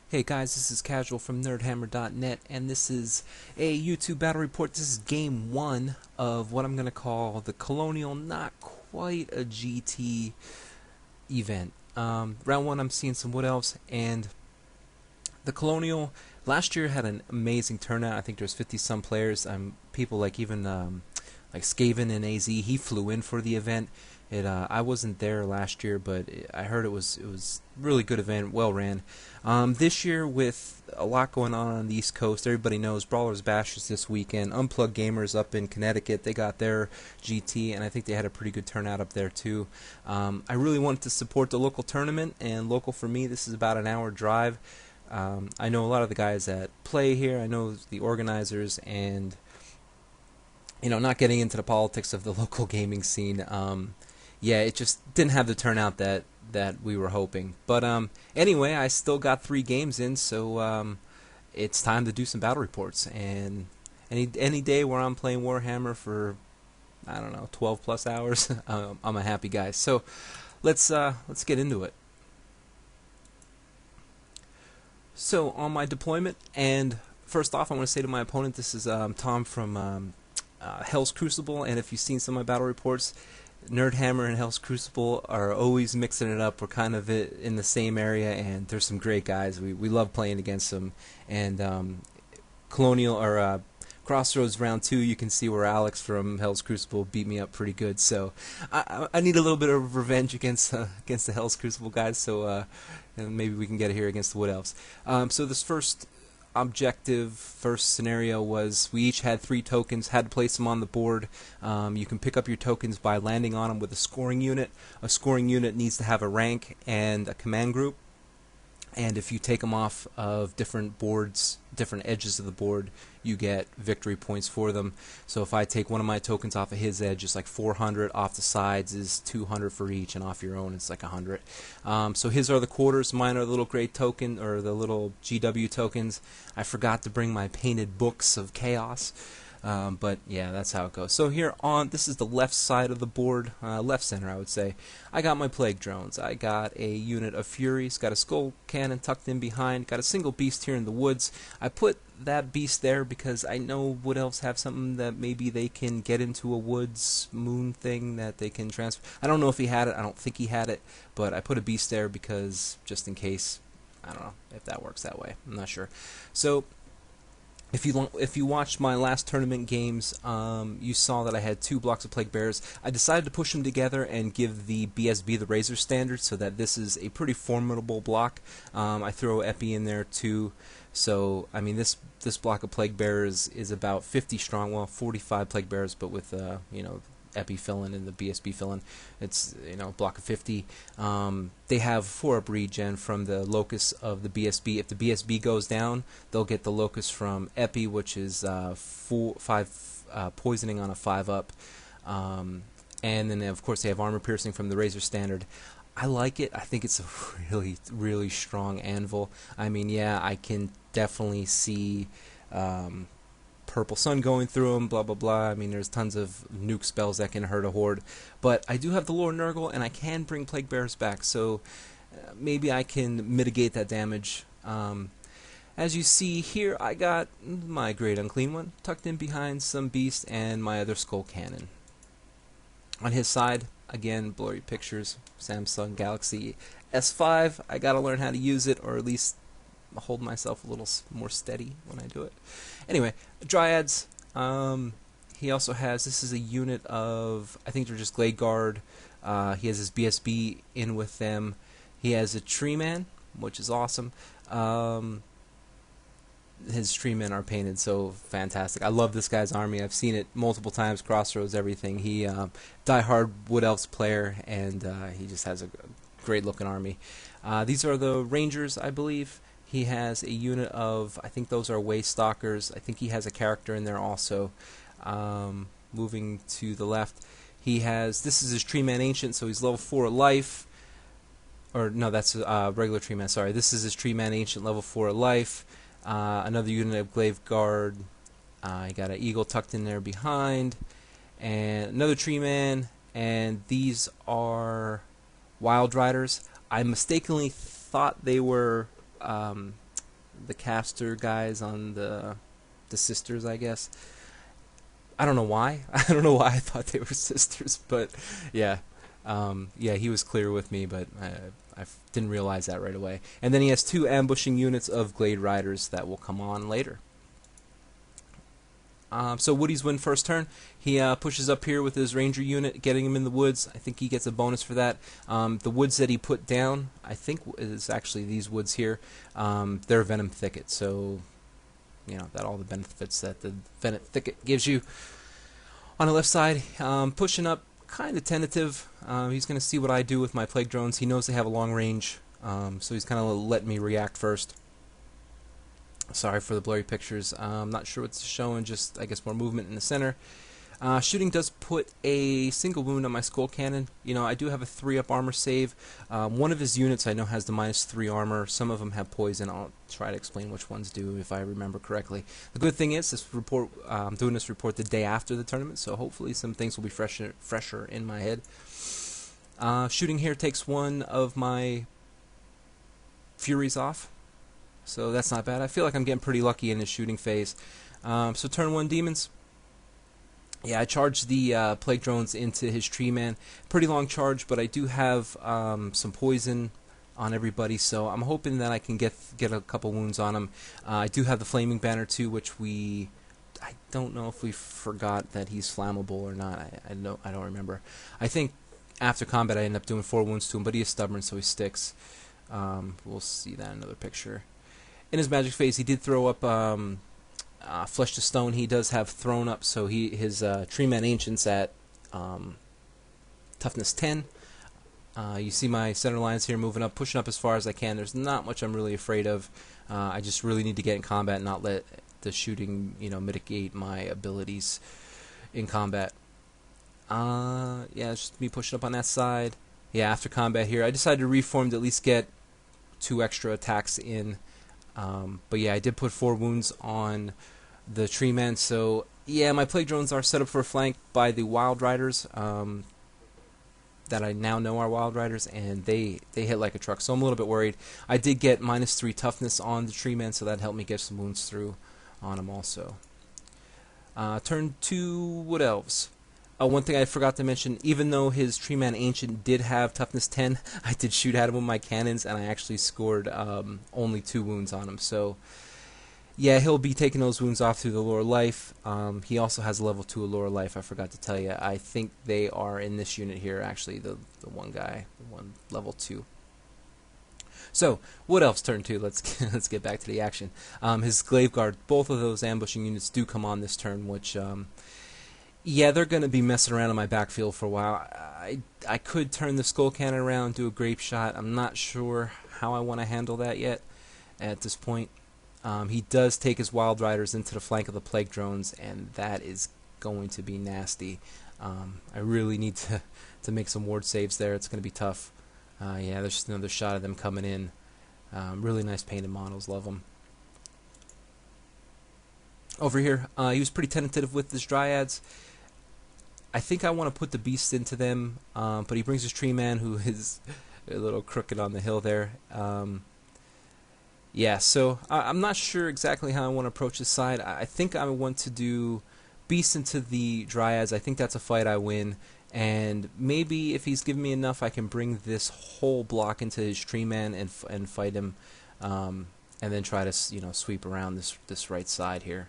Hey guys, this is Casual from nerdhammer.net, and this is a YouTube battle report. This is game one of what I'm going to call the Colonial, not quite a GT event. Round one, I'm seeing some Wood Elves, and the Colonial last year had an amazing turnout. I think there's 50 some players. People like even like Skaven in AZ, he flew in for the event. I wasn't there last year, but I heard it was really good event, well ran. This year with a lot going on the East Coast, everybody knows Brawlers Bash is this weekend. Unplugged Gamers up in Connecticut, they got their GT, and I think they had a pretty good turnout up there too. I really wanted to support the local tournament, and local for me, this is about an hour drive. I know a lot of the guys that play here. I know the organizers, and not getting into the politics of the local gaming scene. Yeah, it just didn't have the turnout that we were hoping. But anyway, I still got 3 games in, so it's time to do some battle reports. And any day where I'm playing Warhammer for, I don't know, 12 plus hours, I'm a happy guy. So let's get into it. So on my deployment, and first off, I want to say to my opponent, this is Tom from Hell's Crucible, and if you've seen some of my battle reports, Nerdhammer and Hell's Crucible are always mixing it up. We're kind of in the same area, and there's some great guys. We love playing against them. And Colonial or Crossroads round 2, you can see where Alex from Hell's Crucible beat me up pretty good. So I need a little bit of revenge against the Hell's Crucible guys. So and maybe we can get it here against the Wood Elves. So this first scenario was we each had 3 tokens, had to place them on the board. You can pick up your tokens by landing on them with a scoring unit. A scoring unit needs to have a rank and a command group. And if you take them off of different boards, different edges of the board, you get victory points for them. So if I take one of my tokens off of his edge, it's like 400. Off the sides is 200 for each, and off your own it's like 100. So his are the quarters, mine are the little gray token, or the little GW tokens. I forgot to bring my painted books of chaos. But yeah, that's how it goes. So here this is the left side of the board, left center I would say. I got my Plague Drones. I got a unit of Furies, got a Skull Cannon tucked in behind, got a single beast here in the woods. I put that beast there because I know Wood Elves have something that maybe they can get into a woods moon thing that they can transfer. I don't know if he had it, I don't think he had it, but I put a beast there because just in case. I don't know if that works that way. I'm not sure. So if you watched my last tournament games, you saw that I had 2 blocks of Plague Bearers. I decided to push them together and give the BSB the Razor Standard so that this is a pretty formidable block. I throw Epi in there too. So, I mean, this block of Plague Bearers is about 50 strong, well, 45 Plague Bearers, but with, Epi fill-in and the BSB fill-in. It's, a block of 50. They have 4-up regen from the locus of the BSB. If the BSB goes down, they'll get the locus from Epi, which is 5 poisoning on a 5-up. And then, of course, they have armor piercing from the Razor Standard. I like it. I think it's a really, really strong anvil. I mean, yeah, I can definitely see Purple Sun going through them, blah, blah, blah. I mean, there's tons of nuke spells that can hurt a horde. But I do have the Lord Nurgle, and I can bring Plague Bearers back, so maybe I can mitigate that damage. As you see here, I got my Great Unclean One tucked in behind some beast and my other Skull Cannon. On his side, again, blurry pictures, Samsung Galaxy S5. I gotta learn how to use it, or at least hold myself a little more steady when I do it. Anyway, Dryads. He also has, this is a unit of, I think they're just Glade Guard. He has his BSB in with them. He has a Tree Man, which is awesome. His Tree Men are painted so fantastic. I love this guy's army. I've seen it multiple times, Crossroads, everything. He die-hard Wood Elves player, and he just has a great looking army. These are the Rangers, I believe. He has a unit of, I think those are Waste Stalkers. I think he has a character in there also. Moving to the left, he has, this is his Tree Man Ancient, so he's level 4 life. Or no, that's regular Tree Man, sorry. This is his Tree Man Ancient, level 4 life. Another unit of Glaive Guard. You got an Eagle tucked in there behind. And another Tree Man. And these are Wild Riders. I mistakenly thought they were caster guys on the sisters, I guess. I don't know why. I don't know why I thought they were sisters, but yeah. Yeah, he was clear with me, but I didn't realize that right away. And then he has 2 ambushing units of Glade Riders that will come on later. So Woody's win first turn. He pushes up here with his ranger unit, getting him in the woods. I think he gets a bonus for that. The woods that he put down, I think, is actually these woods here. They're Venom Thicket, so you know that all the benefits that the Venom Thicket gives you. On the left side, pushing up, kind of tentative. He's going to see what I do with my plague drones. He knows they have a long range, so he's kind of letting me react first. Sorry for the blurry pictures. I'm not sure what's showing, just I guess more movement in the center. Shooting does put a single wound on my skull cannon. You know, I do have a 3-up armor save. One of his units I know has the -3 armor. Some of them have poison. I'll try to explain which ones do if I remember correctly. The good thing is, this report, I'm doing this report the day after the tournament, so hopefully some things will be fresher in my head. Shooting here takes 1 of my Furies off. So that's not bad. I feel like I'm getting pretty lucky in this shooting phase. So turn 1 demons. Yeah, I charged the plague drones into his tree man. Pretty long charge, but I do have some poison on everybody, so I'm hoping that I can get a couple wounds on him. I do have the flaming banner too, which I don't know if we forgot that he's flammable or not. I don't remember. I think after combat I end up doing 4 wounds to him, but he is stubborn, so he sticks. We'll see that in another picture. In his magic phase, he did throw up Flesh to Stone. He does have thrown up, so his Tree Man Ancient's at toughness 10. You see my center lines here moving up, pushing up as far as I can. There's not much I'm really afraid of. I just really need to get in combat and not let the shooting, mitigate my abilities in combat. Yeah, it's just me pushing up on that side. Yeah, after combat here, I decided to reform to at least get 2 extra attacks in. But yeah, I did put 4 wounds on the tree man, so yeah, my plague drones are set up for a flank by the wild riders that I now know are wild riders, and they hit like a truck, so I'm a little bit worried. I did get -3 toughness on the tree man, so that helped me get some wounds through on him also. Turn 2 Wood Elves. One thing I forgot to mention, even though his Tree Man Ancient did have toughness 10, I did shoot at him with my cannons, and I actually scored only 2 wounds on him. So, yeah, he'll be taking those wounds off through the Allure of Life. He also has a level 2 Allure of Life, I forgot to tell you. I think they are in this unit here, actually, the one guy, the one level 2. So, Wood Elf's turn 2. Let's get back to the action. His Glaive Guard, both of those ambushing units do come on this turn, which... yeah, they're going to be messing around in my backfield for a while. I could turn the Skull Cannon around, do a Grape Shot. I'm not sure how I want to handle that yet at this point. He does take his Wild Riders into the flank of the Plague Drones, and that is going to be nasty. I really need to make some ward saves there. It's going to be tough. Yeah, there's just another shot of them coming in. Really nice painted models. Love them. Over here, he was pretty tentative with his Dryads. I think I want to put the Beast into them, but he brings his Tree Man, who is a little crooked on the hill there. Yeah, so I'm not sure exactly how I want to approach this side. I think I want to do Beast into the Dryads. I think that's a fight I win, and maybe if he's given me enough, I can bring this whole block into his Tree Man and fight him, and then try to sweep around this right side here.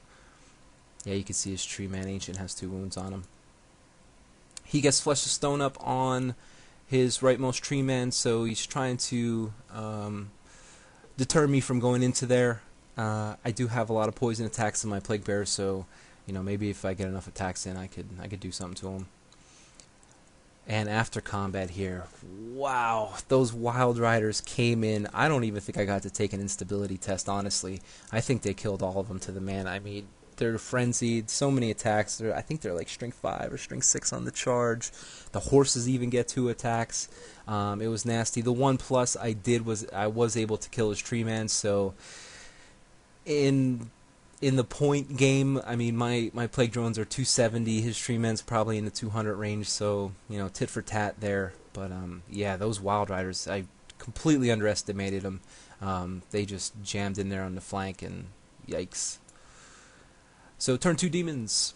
Yeah, you can see his Tree Man Ancient has 2 wounds on him. He gets Flesh of Stone up on his rightmost Tree Man, so he's trying to deter me from going into there. I do have a lot of poison attacks in my Plague Bearer, so maybe if I get enough attacks in, I could do something to him. And after combat here, wow, those Wild Riders came in. I don't even think I got to take an instability test, honestly. I think they killed all of them to the man. I mean, they're frenzied, so many attacks. I think they're like strength 5 or strength 6 on the charge. The horses even get 2 attacks. It was nasty. The one plus I did was I was able to kill his Tree Man, so in the point game, I mean, my Plague Drones are 270. His Tree Man's probably in the 200 range, so, tit for tat there. But, yeah, those Wild Riders, I completely underestimated them. They just jammed in there on the flank, and yikes. So turn 2 demons.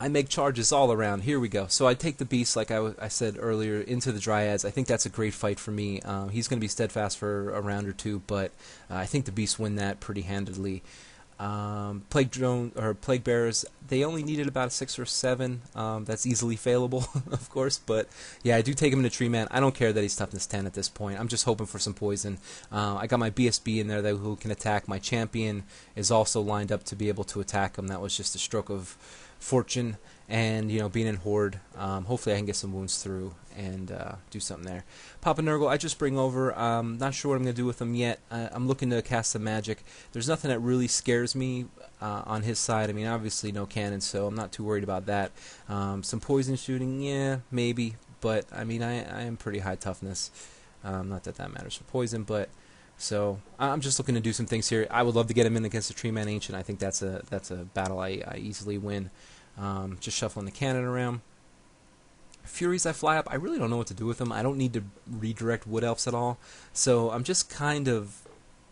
I make charges all around. Here we go. So I take the beast, like I said earlier, into the dryads. I think that's a great fight for me. He's going to be steadfast for a round or two, but I think the beasts win that pretty handedly. Plague bearers, they only needed about a 6 or 7. That's easily failable, of course, but yeah, I do take him into tree man. I don't care that he's toughness 10 at this point. I'm just hoping for some poison. I got my BSB in there who can attack. My champion is also lined up to be able to attack him. That was just a stroke of fortune, and being in horde, hopefully I can get some wounds through and do something there. Papa Nurgle, I just bring over. Not sure what I'm going to do with him yet. I'm looking to cast some magic. There's nothing that really scares me on his side. I mean, obviously no cannon, so I'm not too worried about that. Some poison shooting, yeah, maybe, but I mean, I am pretty high toughness. Not that that matters for poison, but so I'm just looking to do some things here. I would love to get him in against the Tree Man Ancient. I think that's a battle I easily win. Just shuffling the cannon around. Furies I fly up. I really don't know what to do with them. I don't need to redirect Wood Elves at all. So I'm just kind of,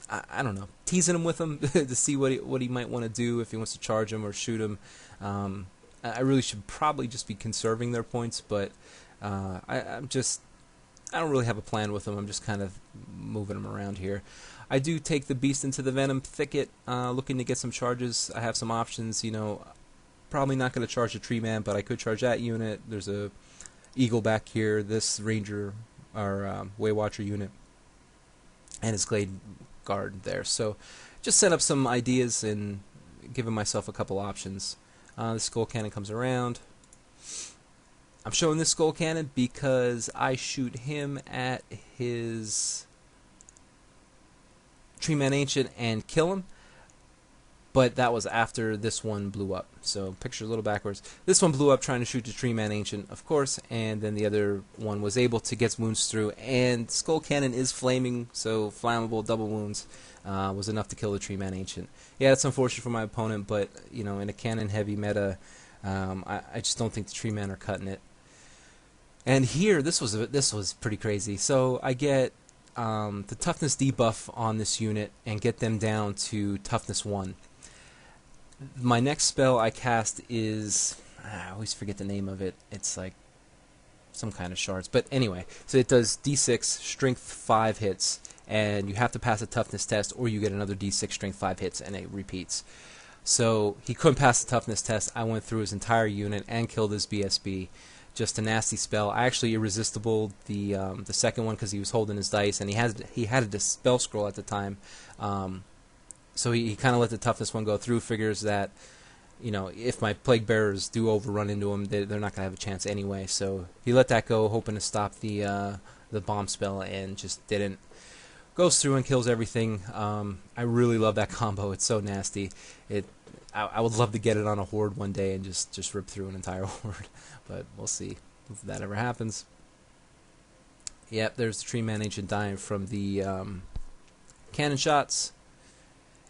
I don't know, teasing him with them to see what he might want to do, if he wants to charge him or shoot him. I really should probably just be conserving their points, but I don't really have a plan with them. I'm just kind of moving them around here. I do take the beast into the Venom Thicket, looking to get some charges. I have some options, probably not going to charge the Tree Man, but I could charge that unit. There's a Eagle back here, this Ranger or Waywatcher unit, and his Glade Guard there. So just set up some ideas and giving myself a couple options. The Skull Cannon comes around. I'm showing this Skull Cannon because I shoot him at his Tree Man Ancient and kill him. But that was after this one blew up. So picture a little backwards. This one blew up trying to shoot the Tree Man Ancient, of course, and then the other one was able to get wounds through. And Skull Cannon is flaming, so flammable, double wounds was enough to kill the Tree Man Ancient. Yeah, that's unfortunate for my opponent, but in a cannon-heavy meta, I just don't think the Tree Man are cutting it. And here, this was pretty crazy. So I get the toughness debuff on this unit and get them down to toughness 1. My next spell I cast is, I always forget the name of it. It's like some kind of shards. But anyway, so it does D6 strength 5 hits, and you have to pass a toughness test, or you get another D6 strength 5 hits, and it repeats. So he couldn't pass the toughness test. I went through his entire unit and killed his BSB. Just a nasty spell. I actually irresistible the second one because he was holding his dice, and he had a spell scroll at the time. So he kind of let the toughness one go through. Figures that if my Plague Bearers do overrun into him, they're not gonna have a chance anyway. So he let that go, hoping to stop the bomb spell, and just didn't. Goes through and kills everything. I really love that combo. It's so nasty. I would love to get it on a horde one day and just rip through an entire horde, but we'll see if that ever happens. Yep, there's the Tree Man Ancient dying from the cannon shots.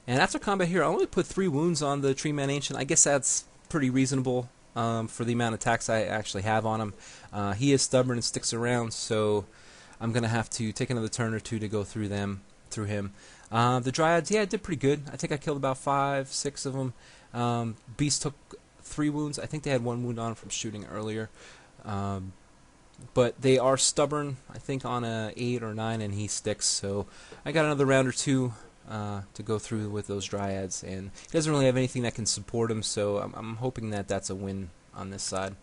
And after combat here, I only put 3 wounds on the Tree Man Ancient. I guess that's pretty reasonable for the amount of attacks I actually have on him. He is stubborn and sticks around, so I'm going to have to take another turn or two to go through him. The Dryads, yeah, I did pretty good. I think I killed about 5, 6 of them. Beast took 3 wounds. I think they had 1 wound on him from shooting earlier. But they are stubborn, I think, on a 8 or 9, and he sticks. So I got another round or 2 to go through with those Dryads. And he doesn't really have anything that can support him, so I'm hoping that that's a win on this side.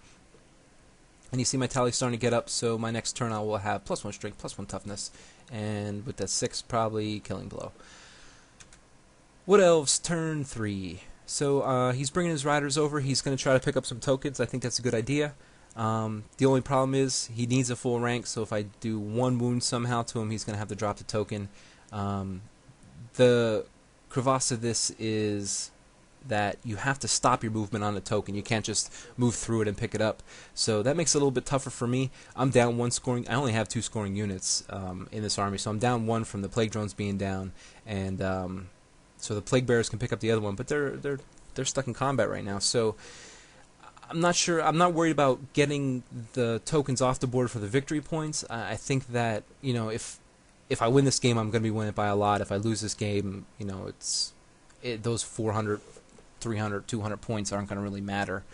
And you see my tally starting to get up, so my next turn I will have +1 strength, +1 toughness, and with that 6, probably killing blow. Wood Elves, turn 3. So he's bringing his riders over. He's going to try to pick up some tokens. I think that's a good idea. The only problem is he needs a full rank, so if I do 1 wound somehow to him, he's going to have to drop the token. The crevasse of this is that you have to stop your movement on the token. You can't just move through it and pick it up. So that makes it a little bit tougher for me. I'm down 1 scoring. I only have 2 scoring units in this army, so I'm down 1 from the Plague Drones being down, and so the Plague Bearers can pick up the other one, but they're stuck in combat right now. So I'm not sure. I'm not worried about getting the tokens off the board for the victory points. I think that if if I win this game, I'm going to be winning by a lot. If I lose this game, you know, those 400, 300, 200 points aren't going to really matter.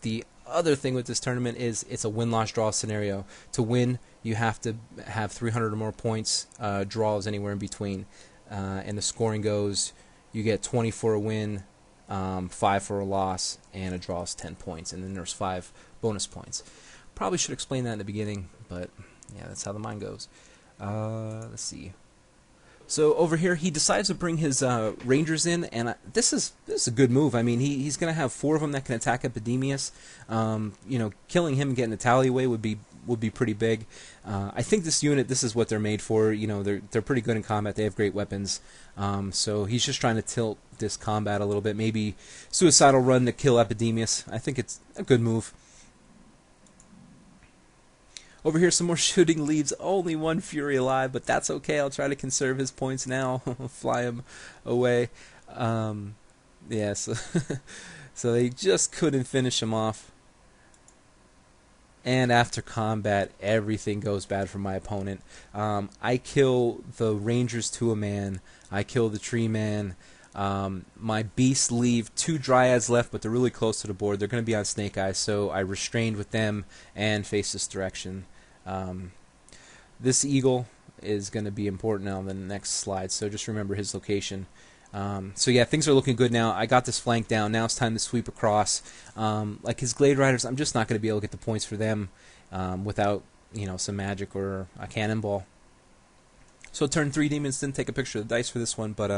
The other thing with this tournament is it's a win-loss-draw scenario. To win, you have to have 300 or more points. Draws anywhere in between. And the scoring goes, you get 20 for a win, 5 for a loss, and a draw is 10 points. And then there's 5 bonus points. Probably should explain that in the beginning, but yeah, that's how the mind goes. Let's see. So over here, he decides to bring his Rangers in, and this is a good move. I mean, he's going to have 4 of them that can attack Epidemius. You know, killing him and getting a tally away would be pretty big. I think this unit, this is what they're made for. You know, they're pretty good in combat. They have great weapons. So he's just trying to tilt this combat a little bit. Maybe suicidal run to kill Epidemius. I think it's a good move. Over here, some more shooting leaves. Only 1 Fury alive, but that's okay. I'll try to conserve his points now. Fly him away. Yeah, so, so they just couldn't finish him off. And after combat, everything goes bad for my opponent. I kill the Rangers to a man. I kill the Tree Man. My beasts leave 2 Dryads left, but they're really close to the board. They're going to be on Snake Eyes, so I restrained with them and face this direction. This eagle is going to be important now in the next slide, so just remember his location. So yeah, things are looking good now. I got this flank down. Now it's time to sweep across. Like his Glade Riders, I'm just not going to be able to get the points for them without, you know, some magic or a cannonball. So turn 3 demons. Didn't take a picture of the dice for this one, but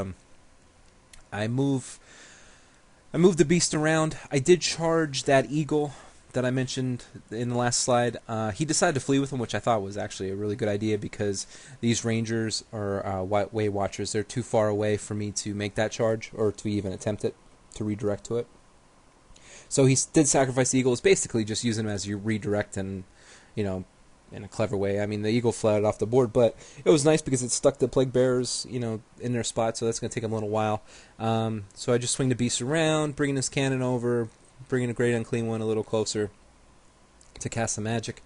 I moved the beast around. I did charge that eagle that I mentioned in the last slide. He decided to flee with him, which I thought was actually a really good idea because these Rangers are Way Watchers. They're too far away for me to make that charge or to even attempt it, to redirect to it. So he did sacrifice the eagle. It's basically just using him as your redirect and, you know, in a clever way. I mean, the eagle fled off the board, but it was nice because it stuck the Plague Bearers, you know, in their spot, so that's going to take them a little while. So I just swing the beast around, bringing this cannon over, bringing a Great Unclean One a little closer to cast the magic.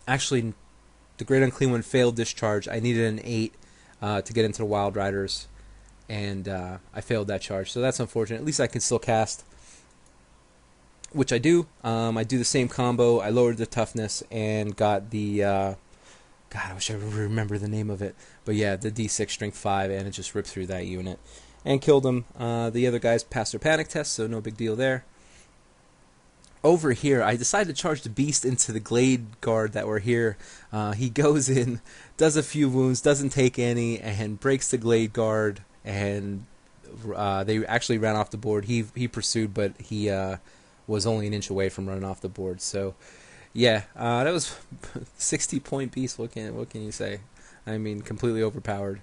Actually, the Great Unclean One failed discharge. I needed an 8 to get into the Wild Riders, and I failed that charge, so that's unfortunate. At least I can still cast, which I do. I do the same combo. I lowered the toughness and got the... God, I wish I remember the name of it. But yeah, the D6 strength 5, and it just ripped through that unit. And killed him. The other guys passed their panic test, so no big deal there. Over here, I decided to charge the beast into the Glade Guard that were here. He goes in, does a few wounds, doesn't take any, and breaks the Glade Guard, and they actually ran off the board. He pursued, but he was only an inch away from running off the board. So, yeah, that was 60-point beast. What can you say? I mean, completely overpowered.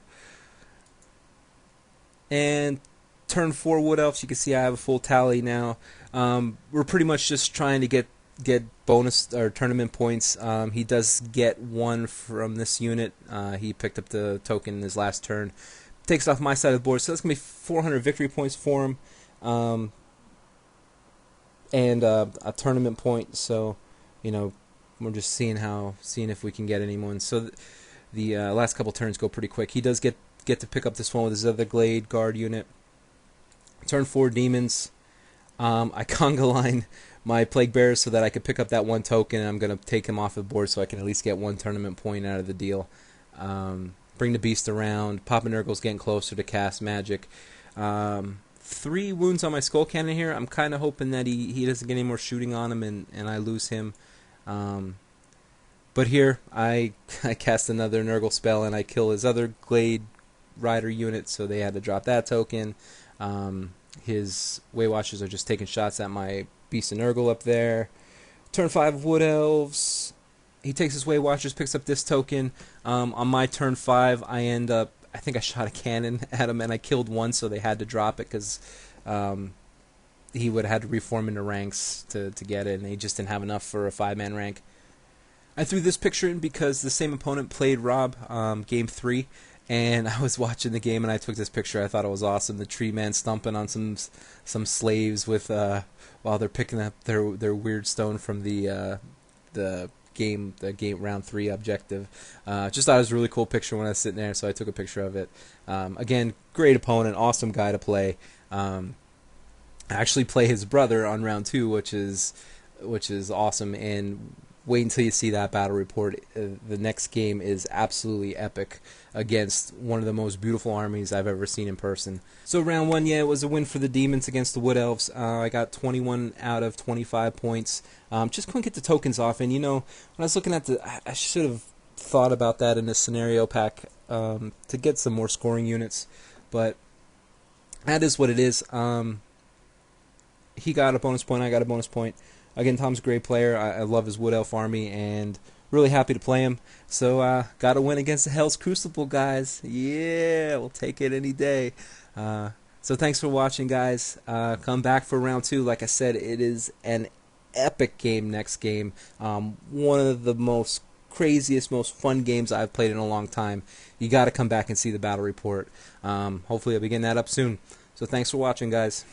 And turn 4 Wood Elves. You can see I have a full tally now. We're pretty much just trying to get bonus or tournament points. He does get 1 from this unit. He picked up the token in his last turn. Takes off my side of the board, so that's gonna be 400 victory points for him. And a tournament point. So, you know, we're just seeing if we can get anyone. So the last couple turns go pretty quick. He does get to pick up this one with his other Glade Guard unit. Turn 4 demons. I conga line my Plague Bearers so that I could pick up that 1 token, and I'm going to take him off the board so I can at least get 1 tournament point out of the deal. Bring the beast around. Papa Nurgle's getting closer to cast magic. 3 wounds on my Skull Cannon here. I'm kind of hoping that he doesn't get any more shooting on him and I lose him. But here, I cast another Nurgle spell and I kill his other Glade Rider unit, so they had to drop that token. His Way Watchers are just taking shots at my Beast of Nurgle up there. Turn 5 Wood Elves. He takes his Way Watchers, picks up this token. On my turn 5, I think I shot a cannon at him and I killed 1, so they had to drop it because he would have had to reform into ranks to get it, and he just didn't have enough for a 5-man rank. I threw this picture in because the same opponent played Rob game 3, and I was watching the game and I took this picture. I thought it was awesome. The Tree Man stomping on some slaves with while they're picking up their weird stone from the game round 3 objective. Just thought it was a really cool picture when I was sitting there, so I took a picture of it. Again, great opponent, awesome guy to play. I actually play his brother on round 2, which is awesome. And wait until you see that battle report. The next game is absolutely epic against one of the most beautiful armies I've ever seen in person. So round 1, yeah, it was a win for the Demons against the Wood Elves. I got 21 out of 25 points. Just couldn't get the tokens off. And, you know, when I was looking at I should have thought about that in a scenario pack to get some more scoring units. But that is what it is. He got a bonus point, I got a bonus point. Again, Tom's a great player. I love his Wood Elf army, and really happy to play him. So, got to win against the Hell's Crucible, guys. Yeah, we'll take it any day. So thanks for watching, guys. Come back for round 2. Like I said, it is an epic game next game. One of the most craziest, most fun games I've played in a long time. You got to come back and see the battle report. Hopefully I'll be getting that up soon. So thanks for watching, guys.